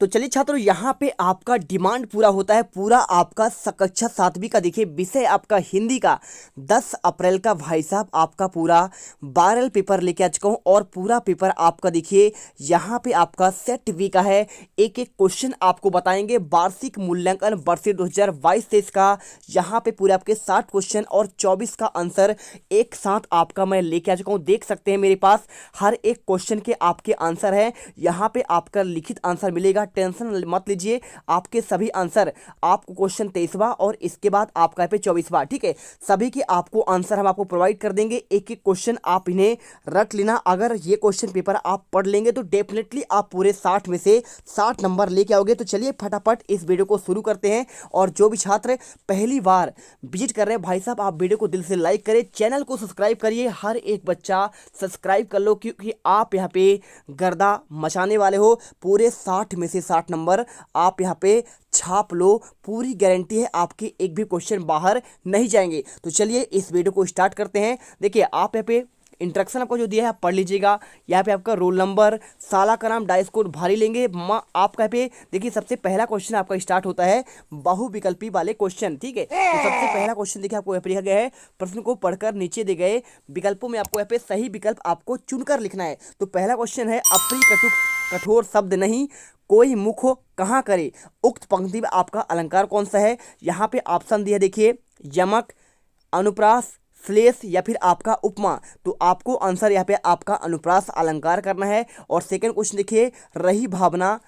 तो चलिए छात्रों, यहाँ पे आपका डिमांड पूरा होता है। पूरा आपका कक्षा 7वीं का देखिए विषय आपका हिंदी का 10 अप्रैल का भाई साहब आपका पूरा वायरल पेपर लेके आ चुका हूँ। और पूरा पेपर आपका देखिए यहाँ पे आपका सेट वी का है। एक एक क्वेश्चन आपको बताएंगे। वार्षिक मूल्यांकन वर्ष 2022-23 का यहाँ पे पूरे आपके 60 क्वेश्चन और 24 का आंसर एक साथ आपका मैं लेके आ चुका हूँ। देख सकते हैं मेरे पास हर एक क्वेश्चन के आपके आंसर है। यहाँ पे आपका लिखित आंसर मिलेगा, टेंशन मत लीजिए। आपके सभी आंसर आपको क्वेश्चन 23वां और इसके बाद आपका यहाँ पे 24वां, ठीक है, सभी के आपको आंसर हम आपको प्रोवाइड कर देंगे। एक एक क्वेश्चन आप इन्हें रख लेना। अगर ये क्वेश्चन पेपर आप पढ़ लेंगे तो डेफिनेटली आप पूरे 60 में से 60 नंबर लेके आओगे। तो चलिए फटाफट इस वीडियो को शुरू करते हैं। और जो भी छात्र पहली बार विजिट कर रहे हैं भाई साहब, आप वीडियो को दिल से लाइक करें, चैनल को सब्सक्राइब करिए। हर एक बच्चा सब्सक्राइब कर लो, क्योंकि आप यहाँ पे गर्दा मचाने वाले हो। पूरे 60 में से 60 नंबर आप यहाँ पे छाप लो, पूरी गारंटी है आपके एक भी क्वेश्चन बाहर नहीं जाएंगे। तो चलिए इस वीडियो को स्टार्ट करते हैं। देखिए आप यहाँ पे इंस्ट्रक्शन आपको जो दिया है आप पढ़ लीजिएगा। यहाँ पे आपका रोल नंबर, साला का नाम, डाइस कोड भारी लेंगे। आपका यहाँ पे देखिए सबसे पहला क्वेश्चन आपका स्टार्ट होता है बहुविकल्पी वाले क्वेश्चन, ठीक है। तो सबसे पहला क्वेश्चन देखिए आपको यहाँ पे लिखा गया है, प्रश्न को पढ़कर नीचे दिए गए विकल्पों में आपको यहाँ पे सही विकल्प आपको चुनकर लिखना है। तो पहला क्वेश्चन है, अप्रिय कठोर शब्द नहीं कोई मुख हो कहाँ करे। उक्त पंक्ति में आपका अलंकार कौन सा है। यहाँ पे ऑप्शन दिया देखिए, यमक, अनुप्रास, श्लेष या फिर आपका उपमा। तो आपको आंसर यहाँ पे आपका अनुप्रास अलंकार करना है। और सेकंड क्वेश्चन देखिए, रही भावना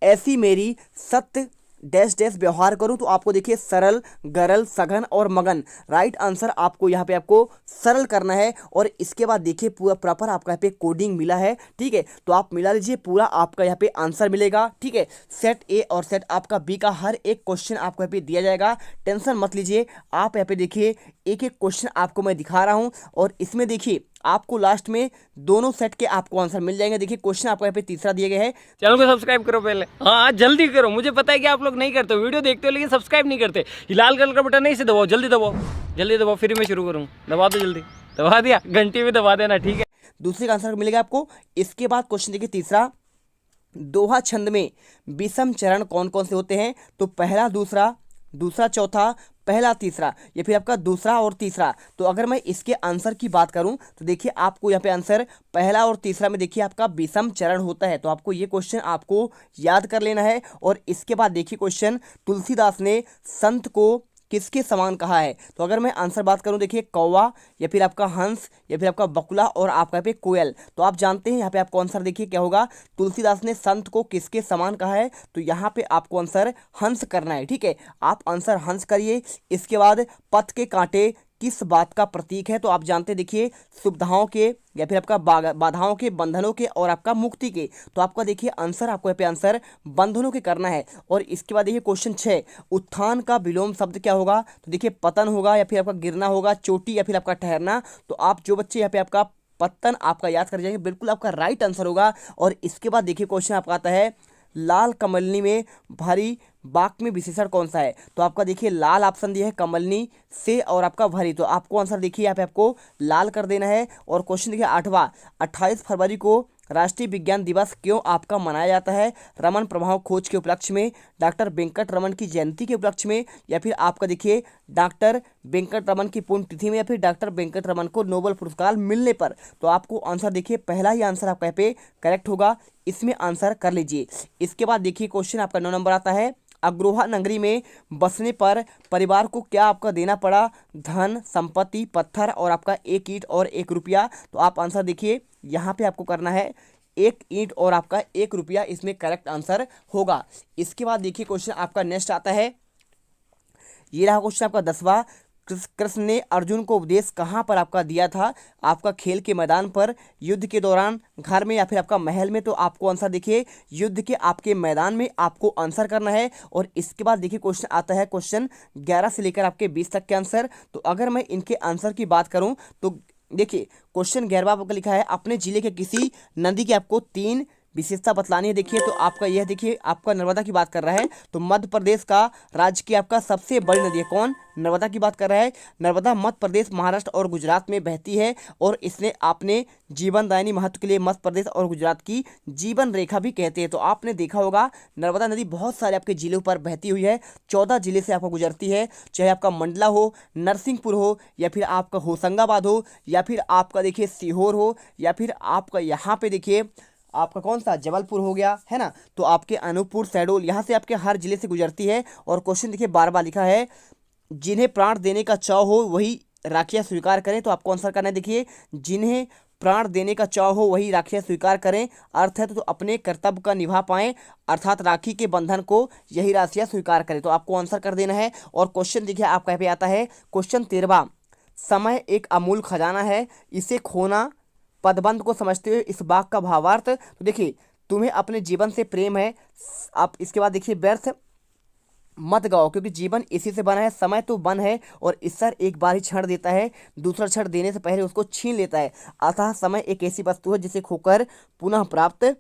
ऐसी मेरी सत्य डैश डैश व्यवहार करूं। तो आपको देखिए सरल, गरल, सघन और मगन। राइट आंसर आपको यहाँ पे आपको सरल करना है। और इसके बाद देखिए पूरा प्रॉपर आपका यहाँ पे कोडिंग मिला है, ठीक है। तो आप मिला लीजिए, पूरा आपका यहाँ पे आंसर मिलेगा, ठीक है। सेट ए और सेट आपका बी का हर एक क्वेश्चन आपको यहाँ पे दिया जाएगा, टेंशन मत लीजिए। आप यहाँ पे देखिए एक एक क्वेश्चन आपको मैं दिखा रहा हूँ और इसमें देखिए आपको लास्ट में दोनों सेट के आपको आंसर मिल जाएंगे। देखिए क्वेश्चन आपको यहाँ पे तीसरा दिया गया है। चैनल को सब्सक्राइब करो पहले, हाँ जल्दी करो। मुझे पता है कि आप लोग नहीं करते हो, वीडियो देखते हो लेकिन सब्सक्राइब नहीं करते। ये लाल कलर का बटन नहीं, इसे दबाओ, जल्दी दबाओ, जल्दी दबाओ, फिर मैं शुरू करूँ। दबा दो जल्दी, दबा दिया, घंटी में दबा देना, ठीक है। दूसरे का आंसर मिलेगा आपको। इसके बाद क्वेश्चन देखिए तीसरा, दोहा छंद में विषम चरण कौन कौन से होते हैं। तो पहला, दूसरा, दूसरा चौथा, पहला तीसरा, या फिर आपका दूसरा और तीसरा। तो अगर मैं इसके आंसर की बात करूं तो देखिए आपको यहाँ पे आंसर पहला और तीसरा में देखिए आपका विषम चरण होता है। तो आपको ये क्वेश्चन आपको याद कर लेना है। और इसके बाद देखिए क्वेश्चन, तुलसीदास ने संत को किसके समान कहा है। तो अगर मैं आंसर बात करूं देखिए कौवा या फिर आपका हंस या फिर आपका बकुला और आपका यहाँ पे कोयल। तो आप जानते हैं यहाँ पे आपको आंसर देखिए क्या होगा, तुलसीदास ने संत को किसके समान कहा है। तो यहाँ पे आपको आंसर हंस करना है, ठीक है। आप आंसर हंस करिए। इसके बाद पथ के कांटे किस बात का प्रतीक है। तो आप जानते देखिए सुविधाओं के या फिर आपका बाधाओं के, बंधनों के और आपका मुक्ति के। तो आपका देखिए आंसर आपको यहाँ पे आंसर बंधनों के करना है। और इसके बाद देखिए क्वेश्चन 6, उत्थान का विलोम शब्द क्या होगा। तो देखिए पतन होगा या फिर आपका गिरना होगा, चोटी या फिर आपका ठहरना। तो आप जो बच्चे यहाँ पे आपका पतन आपका याद कर जाएंगे, बिल्कुल आपका राइट आंसर होगा। और इसके बाद देखिए क्वेश्चन आपका आता है, लाल कमलनी में भरी वाक्य में विशेषण कौन सा है। तो आपका देखिए लाल ऑप्शन दिया है, कमलनी से और आपका भरी। तो आपको आंसर देखिए यहाँ पे आपको लाल कर देना है। और क्वेश्चन देखिए 8वां, 28 फरवरी को राष्ट्रीय विज्ञान दिवस क्यों आपका मनाया जाता है। रमन प्रभाव खोज के उपलक्ष्य में, डॉक्टर वेंकट रमन की जयंती के उपलक्ष्य में, या फिर आपका देखिए डॉक्टर वेंकट रमन की पुण्यतिथि में, या फिर डॉक्टर वेंकट रमन को नोबेल पुरस्कार मिलने पर। तो आपको आंसर देखिए पहला ही आंसर आपका यहाँ पे करेक्ट होगा, इसमें आंसर कर लीजिए। इसके बाद देखिए क्वेश्चन आपका 9 नंबर आता है, अग्रोहा नगरी में बसने पर परिवार को क्या आपका देना पड़ा। धन, संपत्ति, पत्थर और आपका 1 ईंट और 1 रुपया। तो आप आंसर देखिए यहाँ पे आपको करना है 1 ईंट और आपका 1 रुपया, इसमें करेक्ट आंसर होगा। इसके बाद देखिए क्वेश्चन आपका नेक्स्ट आता है, ये रहा क्वेश्चन आपका 10वां, कृष्ण ने अर्जुन को उपदेश कहाँ पर आपका दिया था। आपका खेल के मैदान पर, युद्ध के दौरान, घर में या फिर आपका महल में। तो आपको आंसर देखिए युद्ध के आपके मैदान में आपको आंसर करना है। और इसके बाद देखिए क्वेश्चन आता है क्वेश्चन 11 से लेकर आपके 20 तक के आंसर। तो अगर मैं इनके आंसर की बात करूँ तो देखिए क्वेश्चन 11वां आपका लिखा है, अपने जिले के किसी नदी के आपको 3 विशेषता बतलानी है देखिए तो आपका यह देखिए आपका नर्मदा की बात कर रहा है। तो मध्य प्रदेश का राज्य की आपका सबसे बड़ी नदी है कौन? नर्मदा की बात कर रहा है। नर्मदा मध्य प्रदेश, महाराष्ट्र और गुजरात में बहती है और इसने आपने जीवनदायिनी महत्व के लिए मध्य प्रदेश और गुजरात की जीवन रेखा भी कहते हैं। तो आपने देखा होगा नर्मदा नदी बहुत सारे आपके जिलों पर बहती हुई है, 14 जिले से आपको गुजरती है, चाहे आपका मंडला हो, नरसिंहपुर हो, या फिर आपका होशंगाबाद हो, या फिर आपका देखिए सीहोर हो, या फिर आपका यहाँ पे देखिए आपका कौन सा जबलपुर हो गया है ना, तो आपके अनूपपुर, शहडोल, यहाँ से आपके हर जिले से गुजरती है। और क्वेश्चन देखिए बार बार लिखा है, जिन्हें प्राण देने का चाव हो वही राखियाँ स्वीकार करें। तो आपको आंसर करना है देखिए, जिन्हें प्राण देने का चाव हो वही राखियाँ स्वीकार करें, अर्थ है तो अपने कर्तव्य का निभा पाएं, अर्थात राखी के बंधन को यही राशियाँ स्वीकार करें। तो आपको आंसर कर देना है। और क्वेश्चन देखिए आपका यहाँ पे आता है क्वेश्चन 13वां, समय एक अमूल खजाना है, इसे खोना पदबंध को समझते हुए इस वाक्य का भावार्थ। तो देखिए तुम्हें अपने जीवन से प्रेम है, आप इसके बाद देखिए व्यर्थ मत गाओ क्योंकि जीवन इसी से बना है। समय तो बन है और ईश्वर एक बार ही क्षण देता है, दूसरा क्षण देने से पहले उसको छीन लेता है। अतः समय एक ऐसी वस्तु है जिसे खोकर पुनः प्राप्त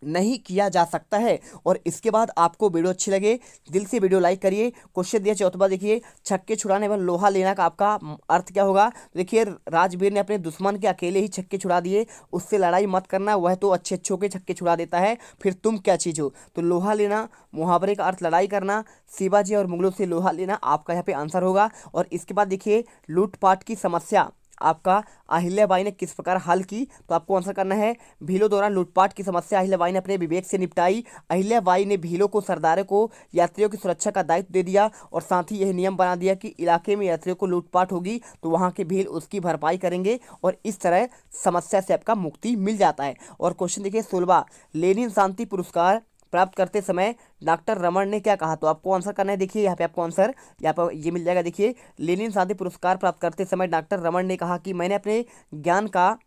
नहीं किया जा सकता है। और इसके बाद आपको वीडियो अच्छी लगे दिल से वीडियो लाइक करिए। क्वेश्चन दिया 14वां देखिए, छक्के छुड़ाने व लोहा लेना का आपका अर्थ क्या होगा? तो देखिए राजवीर ने अपने दुश्मन के अकेले ही छक्के छुड़ा दिए, उससे लड़ाई मत करना, वह तो अच्छे अच्छों के छक्के छुड़ा देता है, फिर तुम क्या चीज़ हो? तो लोहा लेना मुहावरे का अर्थ लड़ाई करना, शिवाजी और मुगलों से लोहा लेना आपका यहाँ पे आंसर होगा। और इसके बाद देखिए लूटपाट की समस्या आपका अहिल्याबाई ने किस प्रकार हल की? तो आपको आंसर करना है, भीलों द्वारा लूटपाट की समस्या अहिल्याबाई ने अपने विवेक से निपटाई। अहिल्याबाई ने भीलों को सरदारों को यात्रियों की सुरक्षा का दायित्व दे दिया और साथ ही यह नियम बना दिया कि इलाके में यात्रियों को लूटपाट होगी तो वहाँ के भील उसकी भरपाई करेंगे और इस तरह समस्या से आपका मुक्ति मिल जाता है। और क्वेश्चन देखिए 16वां, लेनिन शांति पुरस्कार प्राप्त करते समय डॉक्टर रमन ने क्या कहा? तो आपको आंसर करना है देखिए यहाँ पे आपको आंसर यहाँ पर ये मिल जाएगा। देखिए लेनिन शांति पुरस्कार प्राप्त करते समय डॉक्टर रमन ने कहा कि मैंने अपने ज्ञान का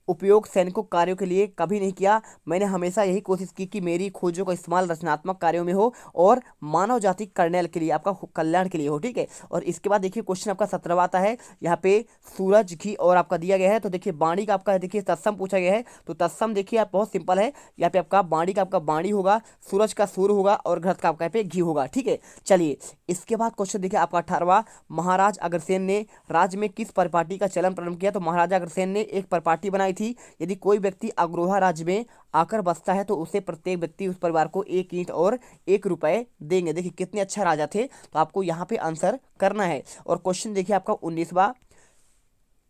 उपयोग सैनिकों कार्यों के लिए कभी नहीं किया, मैंने हमेशा यही कोशिश की कि मेरी खोजों का इस्तेमाल रचनात्मक कार्यों में हो और मानव जाति कल्याण के लिए, आपका कल्याण के लिए हो। ठीक है। और इसके बाद देखिए क्वेश्चन आपका 17वां आता है, यहाँ पे सूरज घी और आपका दिया गया है। तो देखिए बाणी का आपका देखिए तत्सम पूछा गया है। तो तत्सम देखिए आप बहुत सिंपल है, यहाँ पे आपका बाणी का आपका बाणी होगा, सूरज का सूर्य होगा और घृत का आपका यहाँ पे घी होगा। ठीक है। चलिए इसके बाद क्वेश्चन देखिए आपका 18वां, महाराज अग्रसेन ने राज्य में किस परिपाटी का चलन प्रारंभ किया? तो महाराजा अग्रसेन ने एक परिपाटी बनाई थी, यदि कोई व्यक्ति अग्रोहा राज्य में आकर बसता है तो उसे प्रत्येक व्यक्ति उस परिवार को 1 ईंट और 1 रुपए देंगे। देखिए कितने अच्छा राजा थे। तो आपको यहाँ पे आंसर करना है। और क्वेश्चन देखिए आपका 19वां,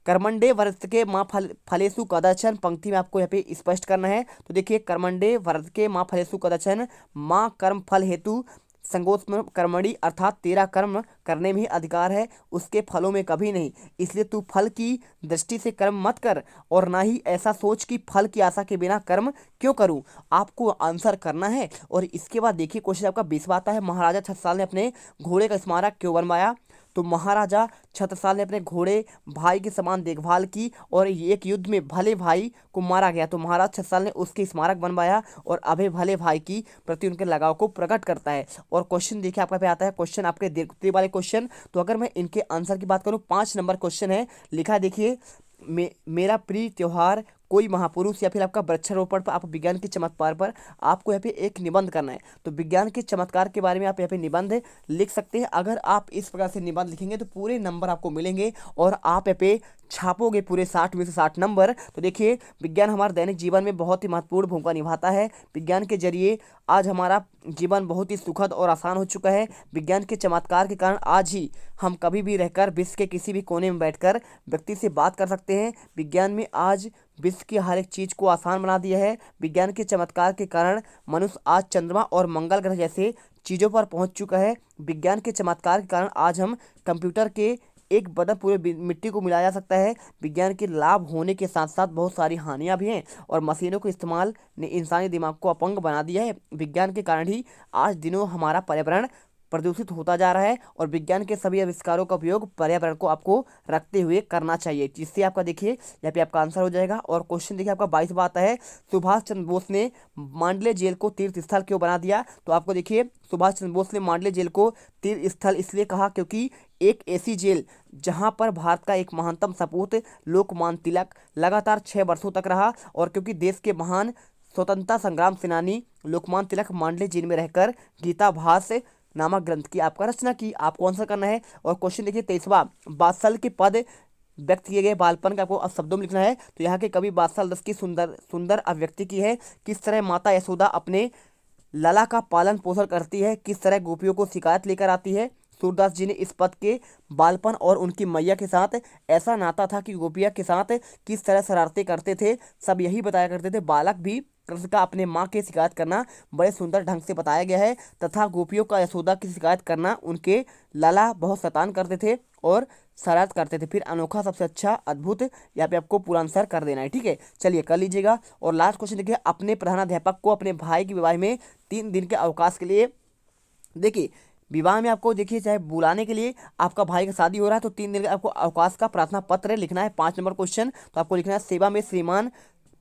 कर्मंडे वर्त के माँ फलेसु कदाचन, पंक्ति में आपको यहाँ पे स्पष्ट करना है। तो देखिए कर्मंडे वर्त के माँ फलेसु कदाचन, माँ कर्म फल हेतु संगोत्म कर्मणि, अर्थात तेरा कर्म करने में ही अधिकार है, उसके फलों में कभी नहीं, इसलिए तू फल की दृष्टि से कर्म मत कर और ना ही ऐसा सोच कि फल की आशा के बिना कर्म क्यों करूं। आपको आंसर करना है। और इसके बाद देखिए क्वेश्चन आपका 20वां आता है, महाराजा छत्रसाल ने अपने घोड़े का स्मारक क्यों बनवाया? तो महाराजा छत्रसाल ने अपने घोड़े भाई के समान देखभाल की और एक युद्ध में भले भाई को मारा गया तो महाराज छत्रसाल ने उसके स्मारक बनवाया और अभय भले भाई की प्रति उनके लगाव को प्रकट करता है। और क्वेश्चन देखिए आपका पे आता है क्वेश्चन आपके दीर्घोक्ति वाले क्वेश्चन। तो अगर मैं इनके आंसर की बात करूं 5 नंबर क्वेश्चन है, लिखा है देखिए मेरा प्रिय त्योहार कोई महापुरुष, या फिर आपका वृक्षारोपण पर आप विज्ञान के चमत्कार पर आपको यहाँ पे एक निबंध करना है। तो विज्ञान के चमत्कार के बारे में आप यहाँ पे निबंध लिख सकते हैं। अगर आप इस प्रकार से निबंध लिखेंगे तो पूरे नंबर आपको मिलेंगे और आप यहाँ पे छापोगे पूरे 60 में से 60 नंबर। तो देखिए विज्ञान हमारे दैनिक जीवन में बहुत ही महत्वपूर्ण भूमिका निभाता है। विज्ञान के जरिए आज हमारा जीवन बहुत ही सुखद और आसान हो चुका है। विज्ञान के चमत्कार के कारण आज ही हम कभी भी रहकर विश्व के किसी भी कोने में बैठकर व्यक्ति से बात कर सकते हैं। विज्ञान में आज विश्व की हर एक चीज़ को आसान बना दिया है। विज्ञान के चमत्कार के कारण मनुष्य आज चंद्रमा और मंगल ग्रह जैसे चीज़ों पर पहुंच चुका है। विज्ञान के चमत्कार के कारण आज हम कंप्यूटर के एक बटन पूरे मिट्टी को मिलाया जा सकता है। विज्ञान के लाभ होने के साथ साथ बहुत सारी हानियां भी हैं और मशीनों के इस्तेमाल ने इंसानी दिमाग को अपंग बना दिया है। विज्ञान के कारण ही आज दिनों हमारा पर्यावरण प्रदूषित होता जा रहा है और विज्ञान के सभी आविष्कारों का उपयोग पर्यावरण को आपको रखते हुए करना चाहिए, जिससे आपका देखिए यहाँ पे आपका आंसर हो जाएगा। और क्वेश्चन देखिए आपका 22वां आता है, सुभाष चंद्र बोस ने मांडले जेल को तीर्थ स्थल क्यों बना दिया? तो आपको देखिए सुभाष चंद्र बोस ने मांडले जेल को तीर्थ स्थल इसलिए कहा क्योंकि एक ऐसी जेल जहां पर भारत का एक महानतम सपूत लोकमान्य तिलक लगातार 6 वर्षों तक रहा और क्योंकि देश के महान स्वतंत्रता संग्राम सेनानी लोकमान्य तिलक मांडले जेल में रहकर गीता भाष्य नामक ग्रंथ की आपका रचना की। आपको आंसर करना है। और क्वेश्चन देखिए 23वां, बात्सल के पद व्यक्त किए गए बालपन का आपको अब शब्दों में लिखना है। तो यहाँ के कवि बात्सल दास की सुंदर सुंदर अभिव्यक्ति की है। किस तरह माता यशोदा अपने लला का पालन पोषण करती है, किस तरह गोपियों को शिकायत लेकर आती है। सूरदास जी ने इस पद के बालपन और उनकी मैया के साथ ऐसा नाता था कि गोपिया के साथ किस तरह शरारतें करते थे, सब यही बताया करते थे। बालक भी कृष्ण का अपने माँ की शिकायत करना बड़े सुंदर ढंग से बताया गया है, तथा गोपियों का यशोदा की शिकायत करना, उनके लाला बहुत शैतान करते थे और शरारत करते थे। फिर अनोखा, सबसे अच्छा, अद्भुत, यहाँ पे आपको पूरा आंसर कर देना है। ठीक है, चलिए कर लीजिएगा। और लास्ट क्वेश्चन देखिए, अपने प्रधानाध्यापक को अपने भाई के विवाह में 3 दिन के अवकाश के लिए, देखिए विवाह में आपको देखिए चाहे बुलाने के लिए, आपका भाई का शादी हो रहा है तो 3 दिन का आपको अवकाश का प्रार्थना पत्र लिखना है। 5 नंबर क्वेश्चन, तो आपको लिखना है सेवा में श्रीमान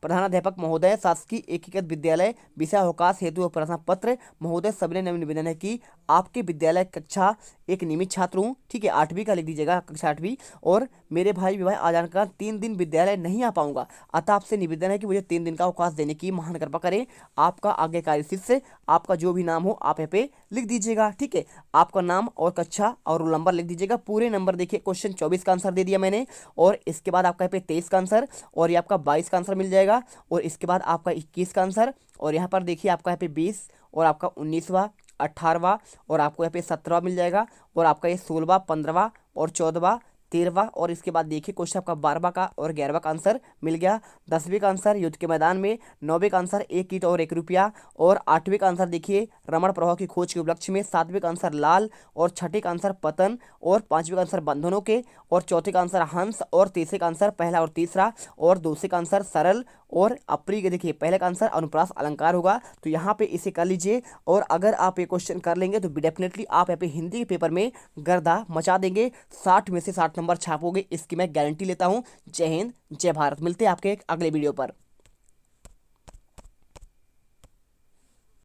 प्रधानाध्यापक महोदय शासकीय एकीकृत विद्यालय विषय अवकाश हेतु प्रार्थना पत्र। महोदय सविनय निवेदन है कि आपके विद्यालय कक्षा एक नियमित छात्र हूँ। ठीक है, 8वीं का लिख दीजिएगा, कक्षा 8वीं। और मेरे भाई विवाह आ जाने का 3 दिन विद्यालय नहीं आ पाऊंगा, अतः आपसे निवेदन है कि मुझे 3 दिन का अवकाश देने की महान कृपा करें। आपका आज्ञाकारी शिष्य, आपका जो भी नाम हो आप यहाँ पे लिख दीजिएगा। ठीक है, आपका नाम और कक्षा और रोल नंबर लिख दीजिएगा। पूरे नंबर देखिए, क्वेश्चन 24 का आंसर दे दिया मैंने, और इसके बाद आपका यहाँ पे 23 का आंसर, और ये आपका 22 का आंसर मिल जाएगा, और इसके बाद आपका 21 का आंसर, और यहाँ पर देखिए आपका यहाँ पे 20, और आपका 19वां, 18वां, और आपको यहाँ पे 17वां मिल जाएगा, और आपका ये 16वां, 15वां और 14वां, 13वां, और इसके बाद देखिए क्वेश्चन आपका 12वां का और 11वां का आंसर मिल गया। 10वीं का आंसर युद्ध के मैदान में, 9वीं का आंसर 1 ईंट और 1 रुपया, और 8वीं का आंसर देखिए रमण प्रभाव की खोज के उपलक्ष्य में, 7वीं का आंसर लाल, और 6ठे का आंसर पतन, और 5वीं का आंसर बंधनों के, और 4थे का आंसर हंस, और 3रे का आंसर पहला और तीसरा, और 2से का आंसर सरल, और अप्री के देखिए पहले का आंसर अनुप्रास अलंकार होगा। तो यहाँ पे इसे कर लीजिए, और अगर आप ये क्वेश्चन कर लेंगे तो डेफिनेटली आप यहाँ पे हिंदी के पेपर में गर्दा मचा देंगे, 60 में से 60 नंबर छापोगे, इसकी मैं गारंटी लेता हूँ। जय हिंद, जय भारत। मिलते हैं आपके एक अगले वीडियो पर।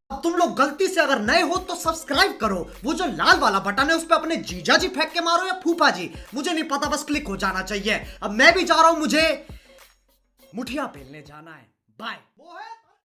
अब तुम लोग गलती से अगर नए हो तो सब्सक्राइब करो, वो जो लाल वाला बटन है उस पर अपने जीजा जी फेंक के मारो या फूफा जी, मुझे नहीं पता, बस क्लिक हो जाना चाहिए। अब मैं भी जा रहा हूं, मुझे मुठिया पेलने जाना है। बाय। वो है